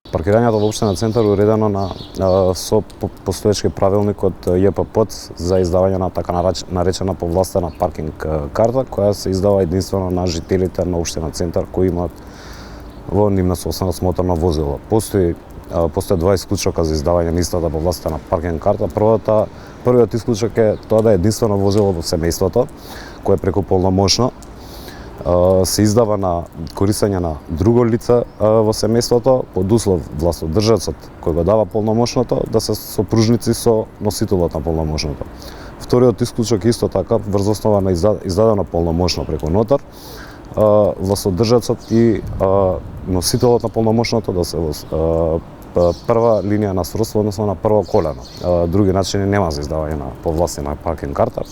Паркирањето воопшто на центар е уредено со постоечки правилник од ЈПП за издавање на така наречена повластена паркинг карта, која се издава единствено на жителите на општина Центар кои имаат во нивна собственост моторно возило. Постои два исклучока за издавање на истата повластена паркинг карта. Првиот исклучок е тоа да е единствено возило во семејството, кое преку полномошно се издава на користење на друго лице во семејството под услов властодржацот кој го дава полномошното да се сопружници со носителот на полномошното. Вториот исклучок исто така врз основа на издадено полномошно преку нотар, властодржацот и носителот на полномошното да се прва линија на сродство, односно на прво колено. Други начини нема за издавање на повластена паркинг карта.